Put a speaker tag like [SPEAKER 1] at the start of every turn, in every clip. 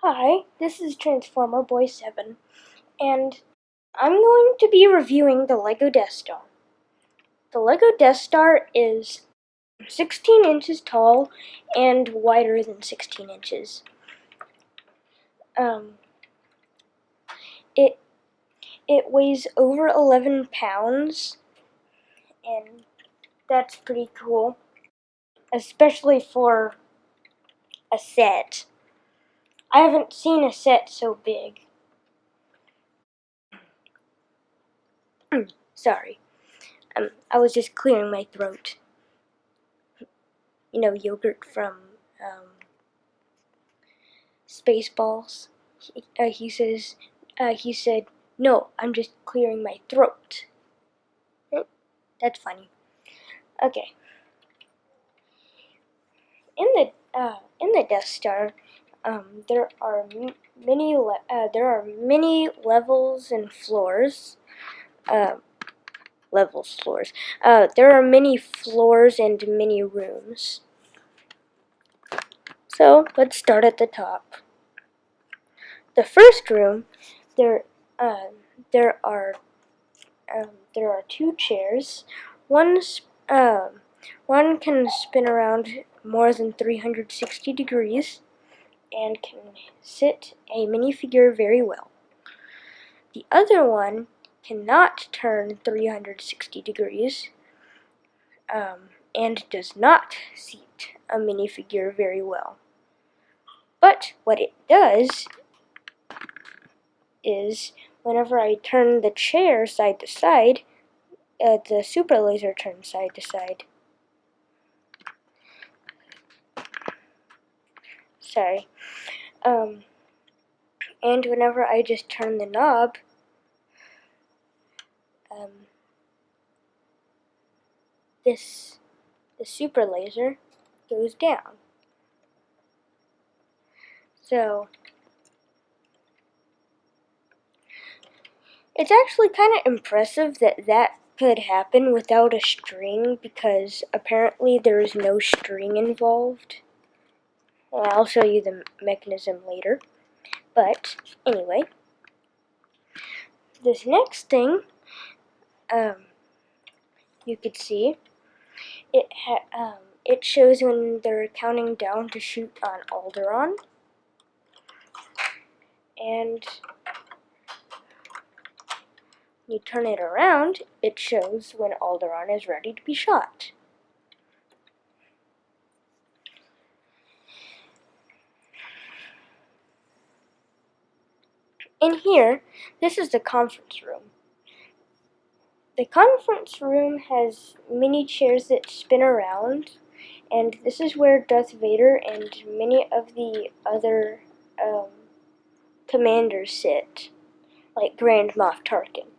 [SPEAKER 1] Hi, this is Transformer Boy 7, and I'm going to be reviewing the LEGO Death Star. The LEGO Death Star is 16 inches tall and wider than 16 inches. Um, it, it weighs over 11 pounds, and that's pretty cool, especially for a set. I haven't seen a set so big. Sorry, I was just clearing my throat. You know, yogurt from Spaceballs. He said, "No, I'm just clearing my throat." That's funny. Okay. In the Death Star, there are many levels and floors. Uh, floors. There are many floors and many rooms. So let's start at the top. The first room, there uh, there are there are two chairs. One can spin around more than 360 degrees and can sit a minifigure very well. The other one cannot turn 360 degrees and does not seat a minifigure very well. But what it does is, whenever I turn the chair side to side, the super laser turns side to side. Sorry. And whenever I just turn the knob, the super laser goes down. So it's actually kind of impressive that that could happen without a string, because apparently there is no string involved. And I'll show you the mechanism later. But anyway, this next thing, you could see, it shows when they're counting down to shoot on Alderaan. And you turn it around, it shows when Alderaan is ready to be shot. In here, this is the conference room. The conference room has many chairs that spin around, and this is where Darth Vader and many of the other commanders sit, like Grand Moff Tarkin.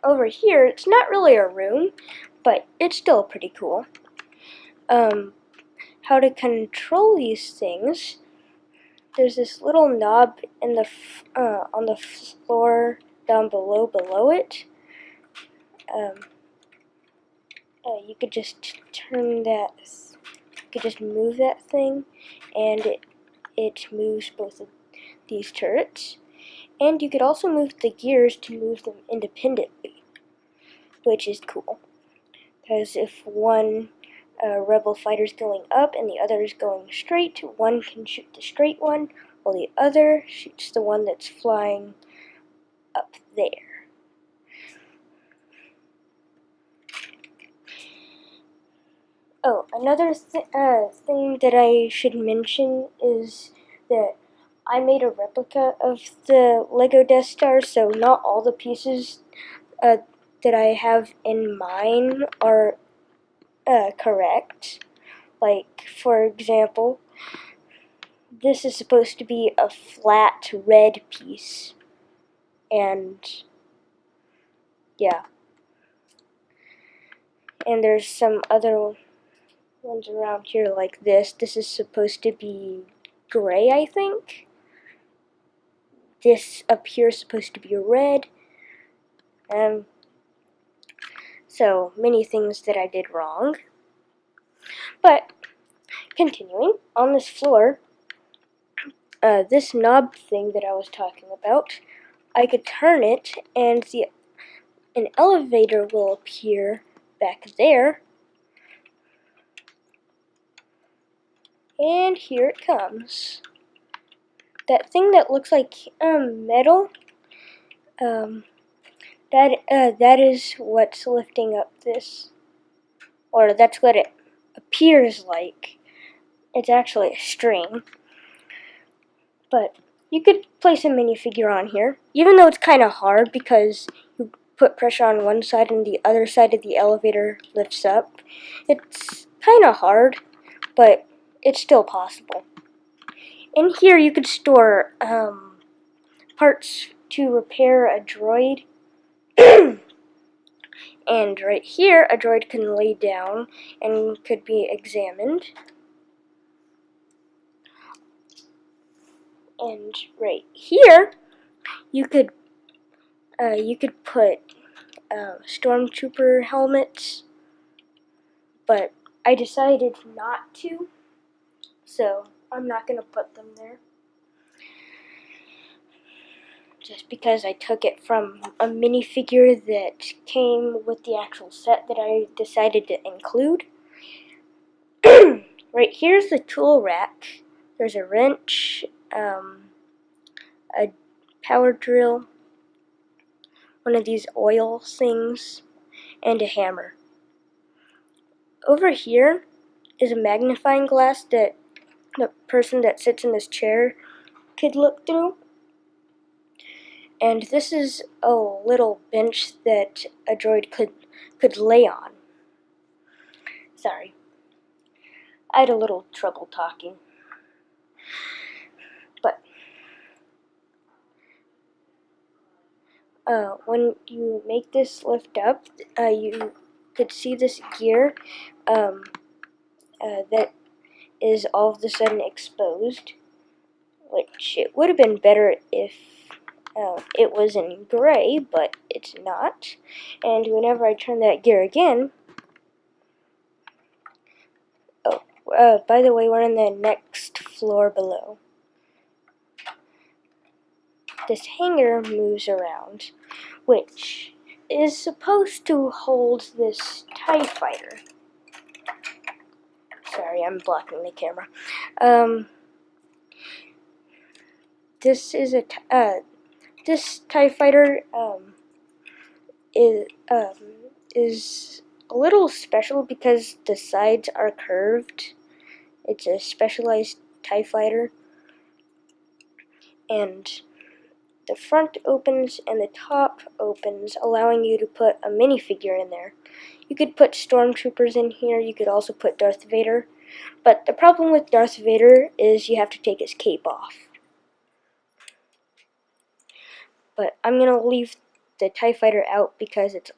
[SPEAKER 1] Over here, it's not really a room, but it's still pretty cool. How to control these things: there's this little knob in the on the floor down below it. You could just turn that. You could just move that thing, and it moves both of these turrets. And you could also move the gears to move them independently, which is cool. Because if one rebel fighter is going up and the other is going straight, one can shoot the straight one, while the other shoots the one that's flying up there. Oh, another thing that I should mention is that I made a replica of the LEGO Death Star, so not all the pieces that I have in mine are correct. Like, for example, this is supposed to be a flat red piece, and yeah. And there's some other ones around here like this. This is supposed to be gray, I think. This up here is supposed to be red. So many things that I did wrong. But continuing, on this floor, this knob thing that I was talking about, I could turn it and an elevator will appear back there. And here it comes. That thing that looks like metal, that is what's lifting up this, or that's what it appears like. It's actually a string, but you could place a minifigure on here, even though it's kind of hard because you put pressure on one side and the other side of the elevator lifts up. It's kind of hard, but it's still possible. In here you could store parts to repair a droid. And right here, a droid can lay down and could be examined. And right here, you could put stormtrooper helmets, but I decided not to, so I'm not gonna put them there. Just because I took it from a minifigure that came with the actual set that I decided to include. Right here's the tool rack. There's a wrench, a power drill, one of these oil things, and a hammer. Over here is a magnifying glass that the person that sits in this chair could look through. And this is a little bench that a droid could lay on. Sorry, I had a little trouble talking. But when you make this lift up, you could see this gear that is all of a sudden exposed, which it would have been better if it was in gray, but it's not. And whenever I turn that gear again, by the way, we're in the next floor below. This hanger moves around, which is supposed to hold this TIE fighter. Sorry, I'm blocking the camera. This is this TIE fighter is a little special because the sides are curved. It's a specialized TIE fighter, and the front opens and the top opens, allowing you to put a minifigure in there. You could put stormtroopers in here, you could also put Darth Vader, but the problem with Darth Vader is you have to take his cape off. But I'm going to leave the TIE fighter out because it's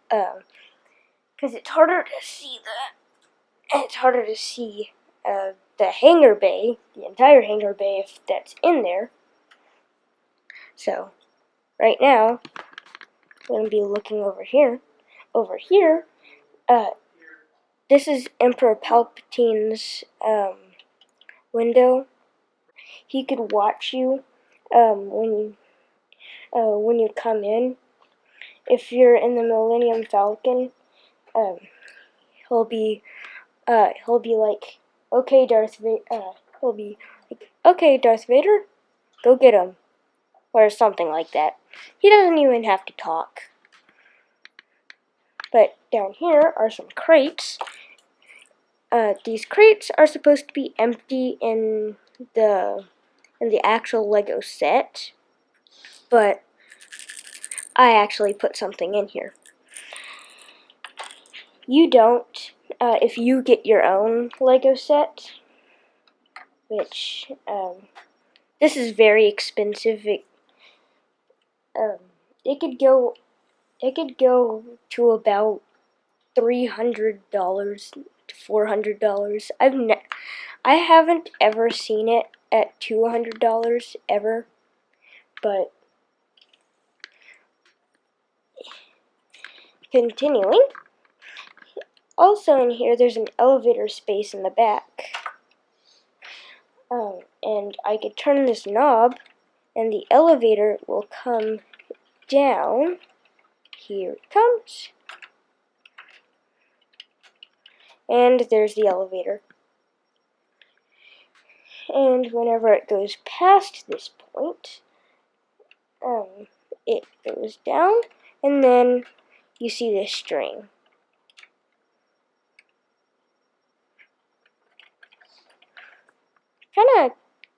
[SPEAKER 1] harder to see it's harder to see the hangar bay, the entire hangar bay, if that's in there. So, right now, I'm going to be looking over here. Over here, this is Emperor Palpatine's window. He could watch you when you come in. If you're in the Millennium Falcon, he'll be like, okay, Darth Vader. He'll be like, okay, Darth Vader, go get him, or something like that. He doesn't even have to talk. But down here are some crates. These crates are supposed to be empty in the actual Lego set, but I actually put something in here. You don't, if you get your own Lego set, which this is very expensive. It could go to about $300 to $400. I haven't ever seen it at $200 ever, but continuing. Also in here, there's an elevator space in the back. and I could turn this knob, and the elevator will come down. Here it comes. And there's the elevator. And whenever it goes past this point, it goes down, and then you see this string.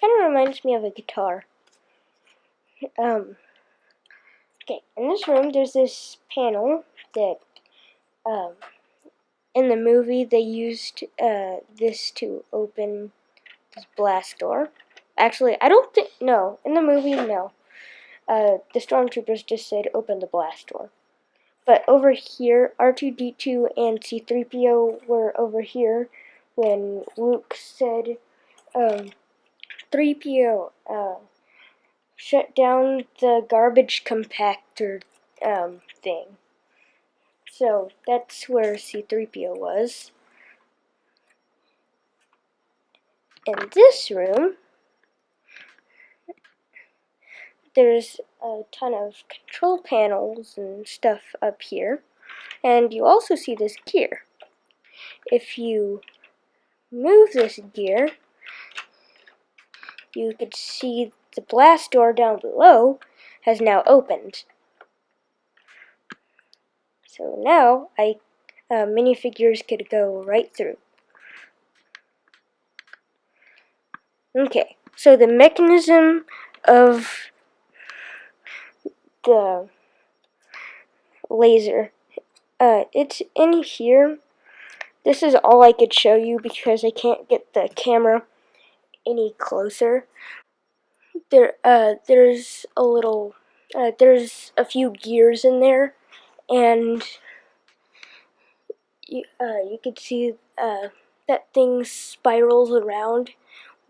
[SPEAKER 1] Kind of reminds me of a guitar. Okay, in this room there's this panel that, in the movie they used this to open this blast door. Actually, I don't think, no, in the movie, no. The stormtroopers just said open the blast door. But over here, R2-D2 and C-3PO were over here when Luke said, 3PO, shut down the garbage compactor thing. So that's where C-3PO was. In this room, there's a ton of control panels and stuff up here. And you also see this gear. If you move this gear, you could see the blast door down below has now opened. So now minifigures could go right through. Okay, so the mechanism of the laser, it's in here. This is all I could show you because I can't get the camera any closer. There's a little, there's a few gears in there, and you could see that thing spirals around,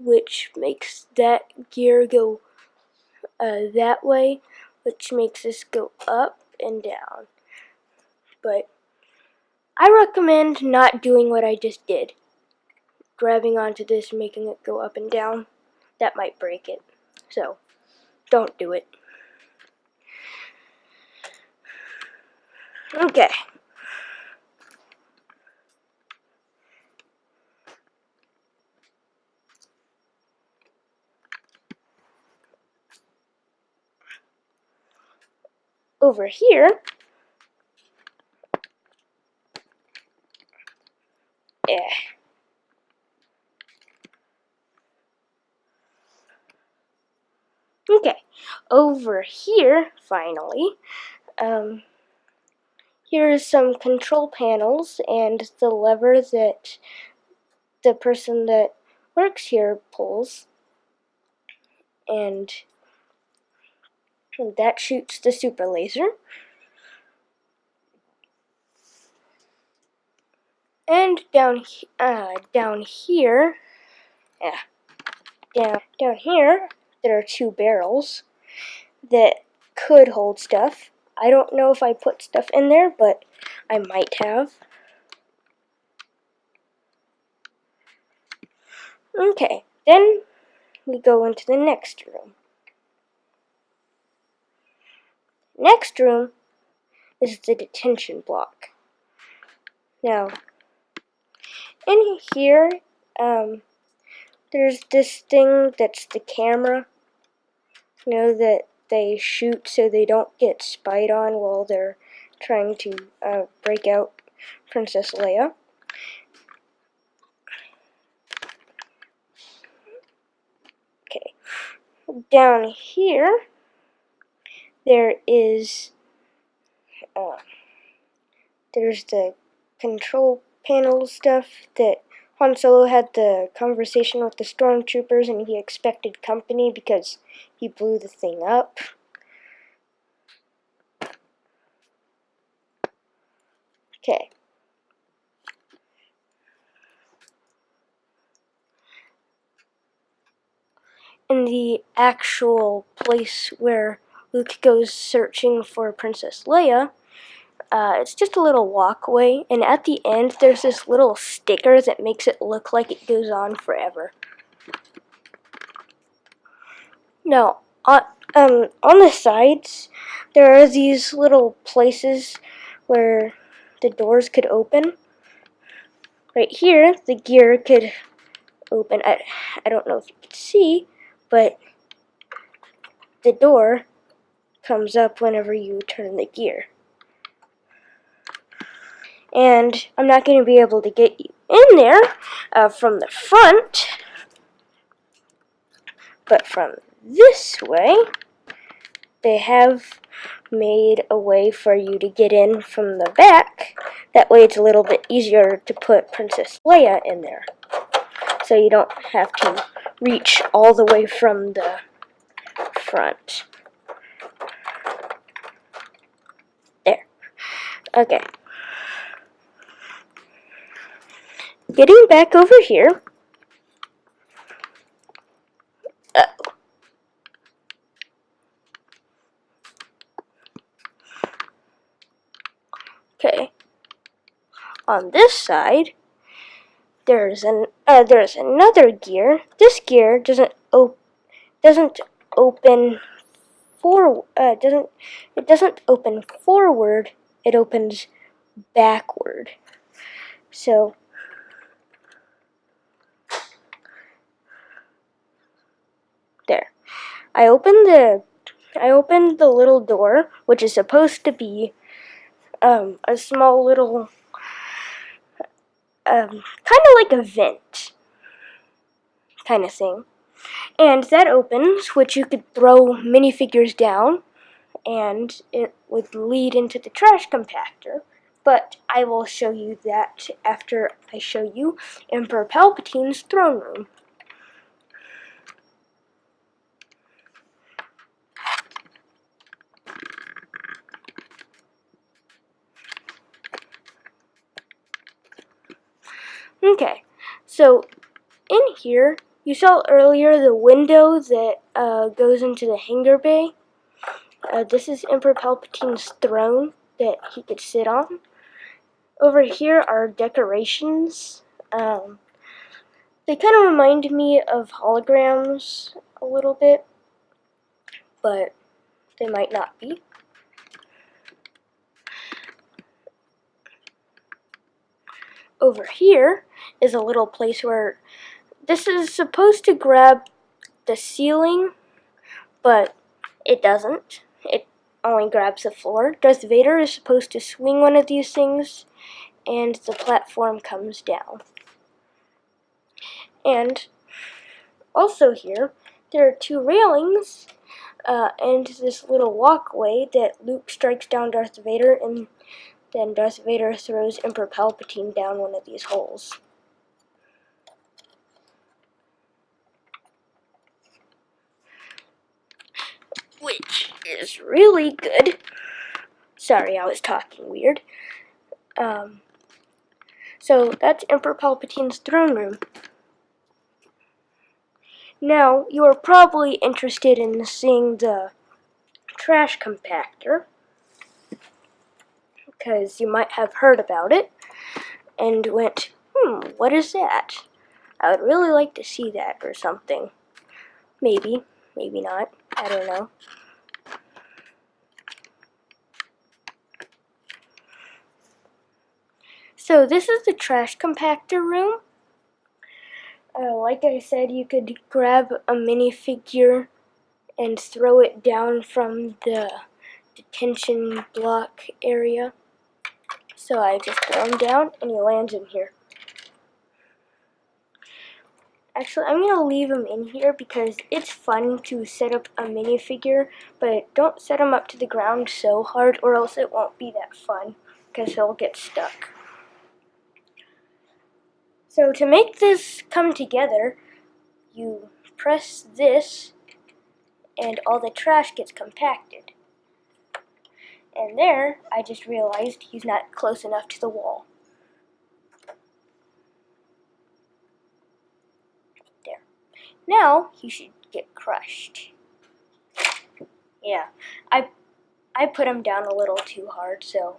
[SPEAKER 1] which makes that gear go that way, which makes this go up and down. But I recommend not doing what I just did. Grabbing onto this, making it go up and down, that might break it. So, don't do it. Okay. Over here, okay, over here, finally, here's some control panels and the lever that the person that works here pulls, and that shoots the super laser. And down here, down here, there are two barrels that could hold stuff. I don't know if I put stuff in there, but I might have. Okay, then we go into the next room. Next room is the detention block. Now, in here, there's this thing that's the camera, that they shoot so they don't get spied on while they're trying to break out Princess Leia. Okay, down here, there is, there's the control panel stuff that Han Solo had the conversation with the stormtroopers, and he expected company because he blew the thing up. Okay. In the actual place where Luke goes searching for Princess Leia, it's just a little walkway, and at the end there's this little sticker that makes it look like it goes on forever. Now, on the sides, there are these little places where the doors could open. Right here, the gear could open. I don't know if you can see, but the door comes up whenever you turn the gear. And I'm not going to be able to get you in there from the front, but from this way, they have made a way for you to get in from the back. That way it's a little bit easier to put Princess Leia in there. So you don't have to reach all the way from the front. There. Okay. Getting back over here. Okay. On this side, there's another gear. This gear doesn't open doesn't open forward. It opens backward. So there. I opened the little door, which is supposed to be a small little kind of like a vent kind of thing. And that opens, which you could throw minifigures down, and it would lead into the trash compactor. But I will show you that after I show you Emperor Palpatine's throne room. Okay, so in here, you saw earlier the window that goes into the hangar bay. This is Emperor Palpatine's throne that he could sit on. Over here are decorations. They kind of remind me of holograms a little bit, but they might not be. Over here is a little place where this is supposed to grab the ceiling, but it doesn't. It only grabs the floor. Darth Vader is supposed to swing one of these things, and the platform comes down. And also here, there are two railings and this little walkway that Luke strikes down Darth Vader, and then Darth Vader throws Emperor Palpatine down one of these holes. Which is really good. Sorry, I was talking weird. So that's Emperor Palpatine's throne room. Now, you are probably interested in seeing the trash compactor, because you might have heard about it and went, what is that? I would really like to see that or something. Maybe, maybe not. I don't know. So this is the trash compactor room. Like I said, you could grab a minifigure and throw it down from the detention block area. So I just throw him down and he lands in here. Actually, I'm going to leave him in here because it's fun to set up a minifigure, but don't set him up to the ground so hard or else it won't be that fun because he'll get stuck. So to make this come together, you press this and all the trash gets compacted. And there, I just realized he's not close enough to the wall. There. Now, he should get crushed. Yeah, I put him down a little too hard, so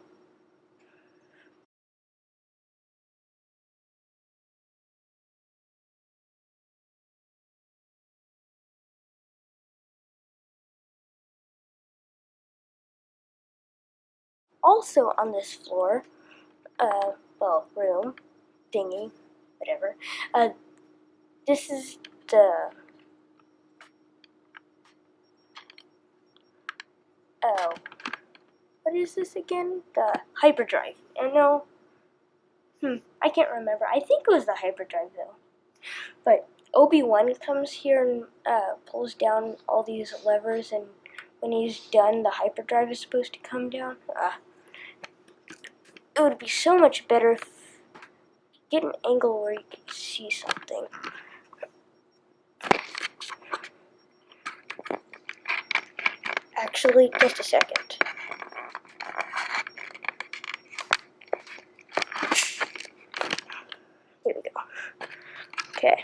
[SPEAKER 1] Also on this floor, well, room, thingy, whatever, this is the, oh, what is this again? The hyperdrive. And no, I can't remember. I think it was the hyperdrive though. But Obi-Wan comes here and pulls down all these levers, and when he's done, the hyperdrive is supposed to come down. It would be so much better if you get an angle where you can see something. Actually, just a second. Here we go. Okay.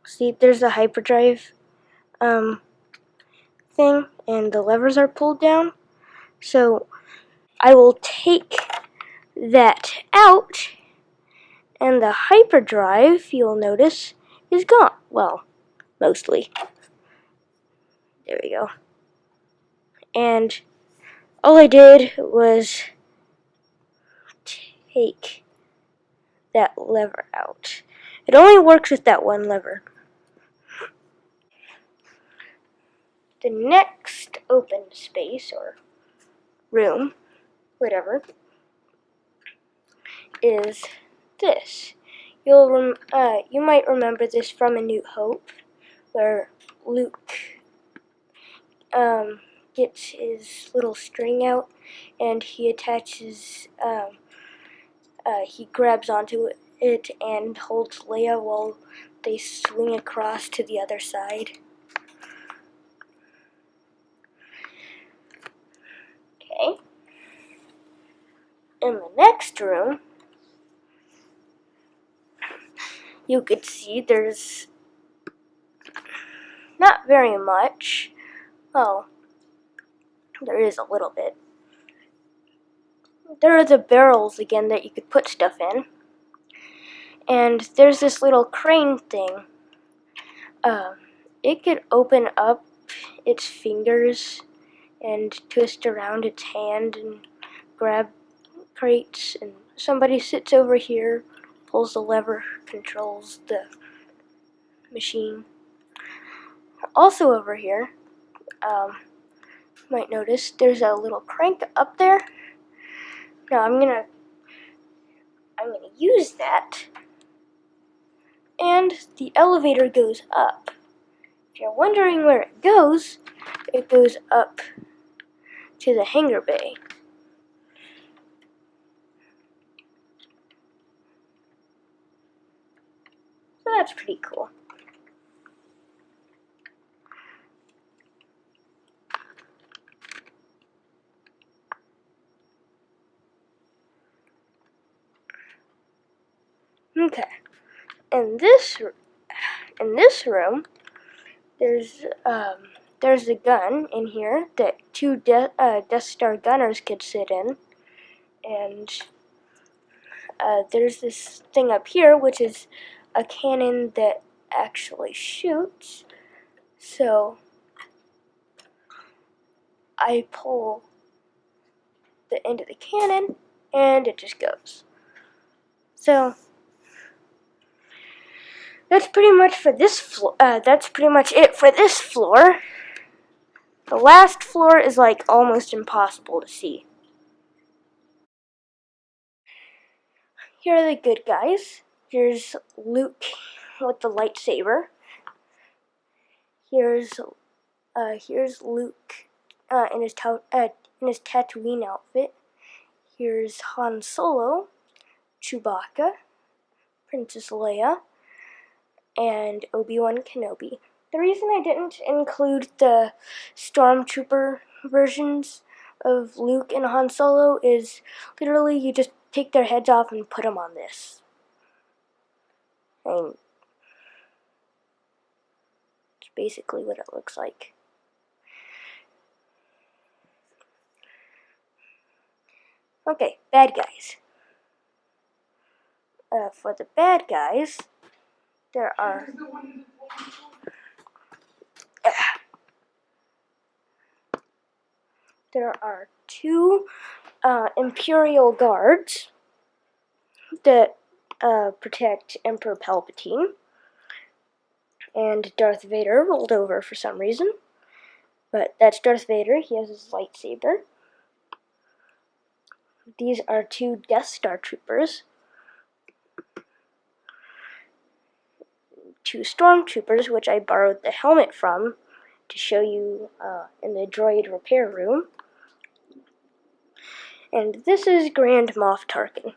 [SPEAKER 1] See, there's the hyperdrive thing, and the levers are pulled down. So I will take that out, and the hyperdrive, you'll notice, is gone. Well, mostly. There we go. And all I did was take that lever out. It only works with that one lever. The next open space, or room, whatever, is this. You might remember this from A New Hope, where Luke gets his little string out and he attaches, he grabs onto it and holds Leia while they swing across to the other side. Okay. In the next room, you could see there's not very much. Well, there is a little bit. There are the barrels again that you could put stuff in. And there's this little crane thing. It could open up its fingers and twist around its hand and grab crates, and somebody sits over here, pulls the lever, controls the machine. Also over here, you might notice there's a little crank up there. Now I'm gonna use that, and the elevator goes up. If you're wondering where it goes up to the hangar bay. So that's pretty cool. Okay. In this room, there's a gun in here that two Death Star gunners could sit in, and there's this thing up here which is a cannon that actually shoots. So I pull the end of the cannon and it just goes. So that's pretty much for this floor. That's pretty much it for this floor. The last floor is like almost impossible to see. Here are the good guys. Here's Luke with the lightsaber. Here's Luke in his Tatooine outfit. Here's Han Solo, Chewbacca, Princess Leia, and Obi-Wan Kenobi. The reason I didn't include the Stormtrooper versions of Luke and Han Solo is literally you just take their heads off and put them on this. And it's basically what it looks like. Okay, bad guys. For the bad guys, there are there are two Imperial guards that protect Emperor Palpatine. And Darth Vader rolled over for some reason. But that's Darth Vader. He has his lightsaber. These are two Death Star troopers. Two stormtroopers, which I borrowed the helmet from to show you in the droid repair room. And this is Grand Moff Tarkin.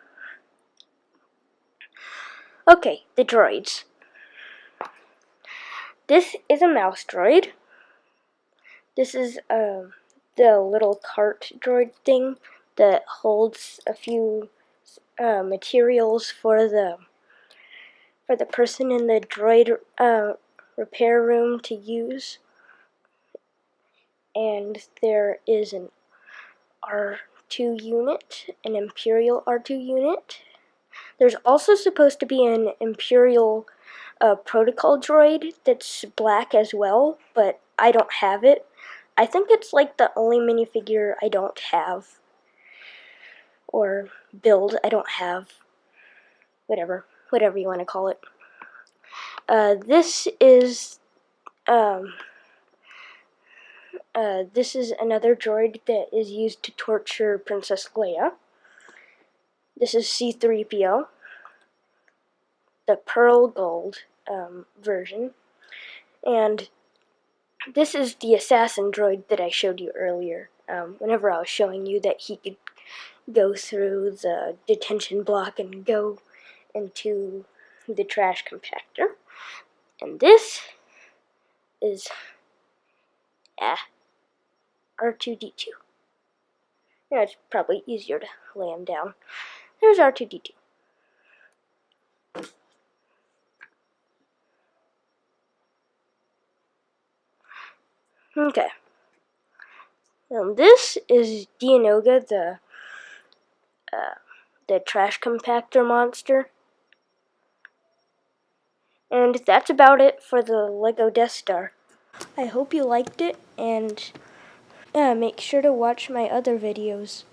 [SPEAKER 1] Okay, the droids. This is a mouse droid. This is the little cart droid thing that holds a few materials for the person in the droid repair room to use. And there is an R2 unit, an Imperial R2 unit. There's also supposed to be an Imperial protocol droid that's black as well, but I don't have it. I think it's like the only minifigure I don't have, or build I don't have, whatever you want to call it. This is another droid that is used to torture Princess Leia. This is C-3PO, the pearl gold version, and this is the assassin droid that I showed you earlier, whenever I was showing you that he could go through the detention block and go into the trash compactor. And this is R2-D2. Yeah, it's probably easier to lay him down. There's R2-D2. Okay. This is Dianoga, the trash compactor monster. And that's about it for the Lego Death Star. I hope you liked it, and make sure to watch my other videos.